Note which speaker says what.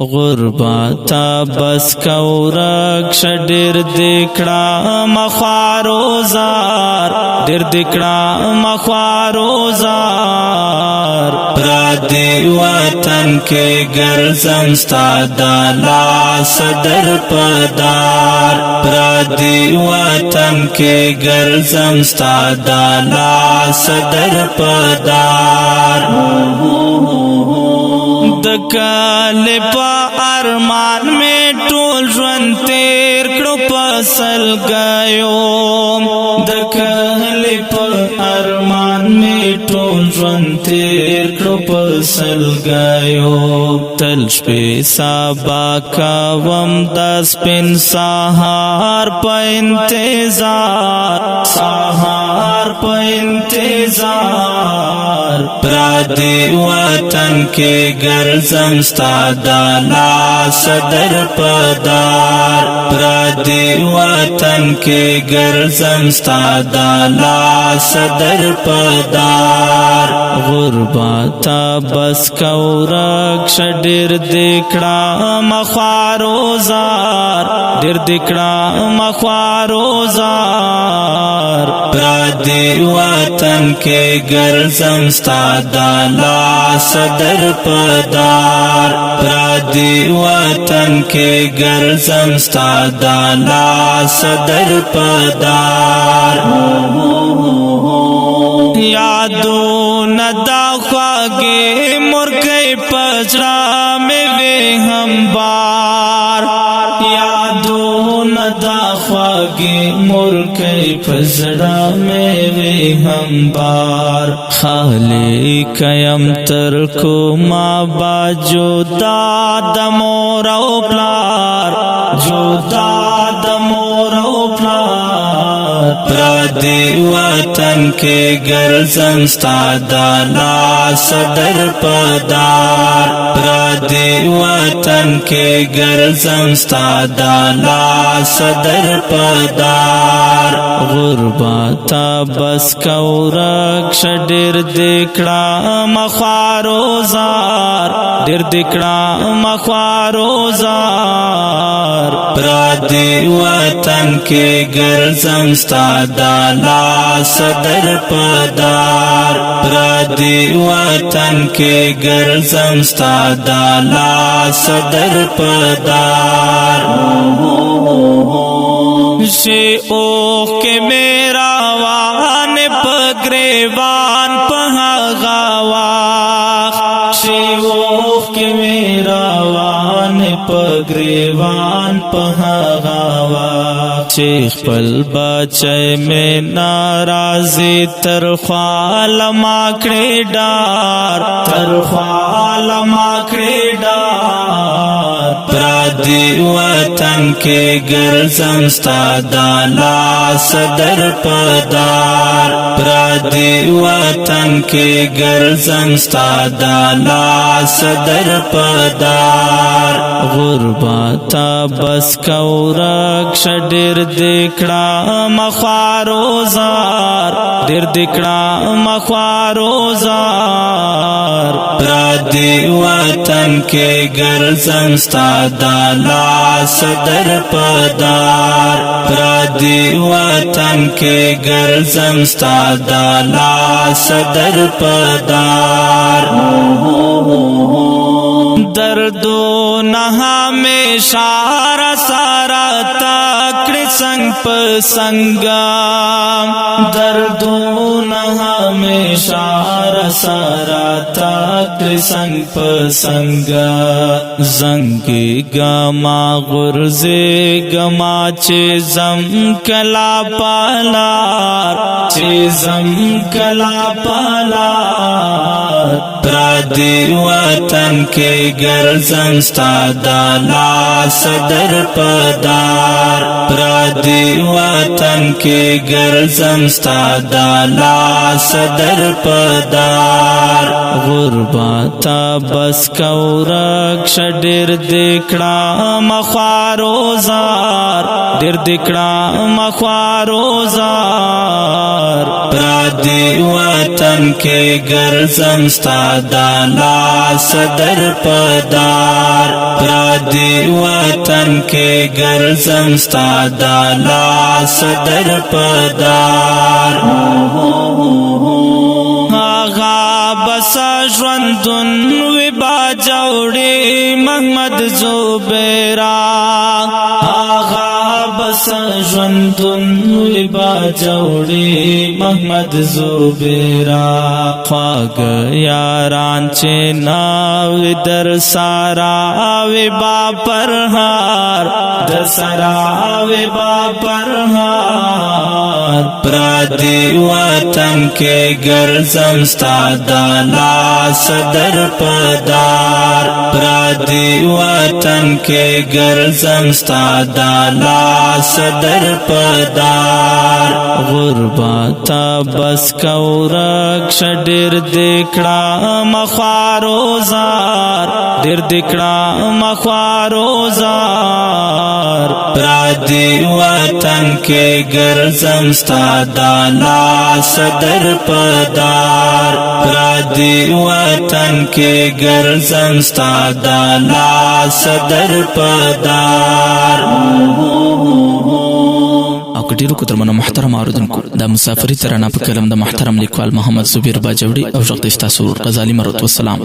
Speaker 1: غربتا بس کورک شدیر دکڑا مخواروزار دیر دکڑا مخواروزار پرادی وطن کے گرزم ستادا لا صدر پدار پرادی وطن کے گرزم ستادا لا صدر پدار دکال پا ارمان میں ټول ژوند تیر کړو پسل گیو دکال پا ارمان میں ټول ژوند تیر کړو پسل گیو تل شپې سبا کوم د سپین سهار په انتظار سهار په انتظار پرادی وطن کے گرزم ستادا لا صدر پدار پرادی وطن کے گرزم ستادا لا صدر پدار غربتا بس کورک شدیر دکڑا مخواروزار دیر دکڑا مخواروزار پرادی وطن کے گرزم ستادا لا صدر پدار پرادی وطن کے گرزم ستادا لا صدر پدار یادو ندا خواگے مرگئی پجرا میں وے ہم بار یادو ندا خواگے مرگئی پجرا میں وے ہم بار خالق یم ترکو ما با جدا دمور او پلار جدا دمور او پلار پرادی وطن کے گرزم ستادا لا صدر پدار پرادی وطن کے گرزم ستادا لا صدر پدار غربتا بس کورک شدیر دکڑا مخواروزار دیر دکڑا مخواروزار پرادی وطن کے گرزم ستادا لا صدر پدار پرادی وطن کے گرزم ستادا لا صدر پدار شی اوخ کے میرا وان پگریوان پہاغاواخ شی اوخ کے میرا وان پگریوان پہاغاواخ شیخ پل بچے میں ناراضی ترخوال ماکڑے ڈار ترخوال ماکڑے ڈار پرادی وطن کے گرزم ستادا لا صدر پدار پرادی وطن کے گرزم ستادا لا صدر پدار غربتا بس کورک شدیر دکڑا مخواروزار دیر دکڑا مخواروزار پرادی وطن کے گرزم ستادا لا صدر پدار پرادی وطن کے گرزم ستادا لا صدر پدار دردو نہا میں شارا سارا تاکڑ سنگ پسنگا دردو نہا میں شارا سارا تاکڑ سنگ پسنگا زنگی گما غرزے گما چیزم کلا پالار چیزم کلا پالار پرادی وطن کے گرزم ستادا لا صدر پدار پرادی وطن کے گرزم ستادا لا صدر پدار غربتا بس کورک شدیر دکڑا مخواروزار دیر دکڑا مخواروزار پرادی وطن کے گرزم ستادا لا صدر پدار پردی وطن کې ګرځم ستا د لاس در پدار آغا بس ژوندون وی با جوړي محمد زبیرا آغا بس ژوندون وی با جوړي محمد زبیرا خواږ یاران چې ناو در سارا وی با پرهار در سارا وی با پرهار پردی وطن کې ګرځم ستا د لاس در پدار پردی وطن کې ګرځم ستا د لاس در پدار غربت بس کورک شډیر دکړه مخوارو زار ډیر دکړه مخوارو زار پردی وطن کې ګرځم ستا د لاس در پدار پردی وطن کې ګرځم ستا د لاس در پدار
Speaker 2: او کډیرو قدرمنو محترم اوریدونکو د مسافری ترانه په کلم د محترم لیکوال محمد زبیر باجوړي او ژغ د تاسو غزالي مرحمت والسلام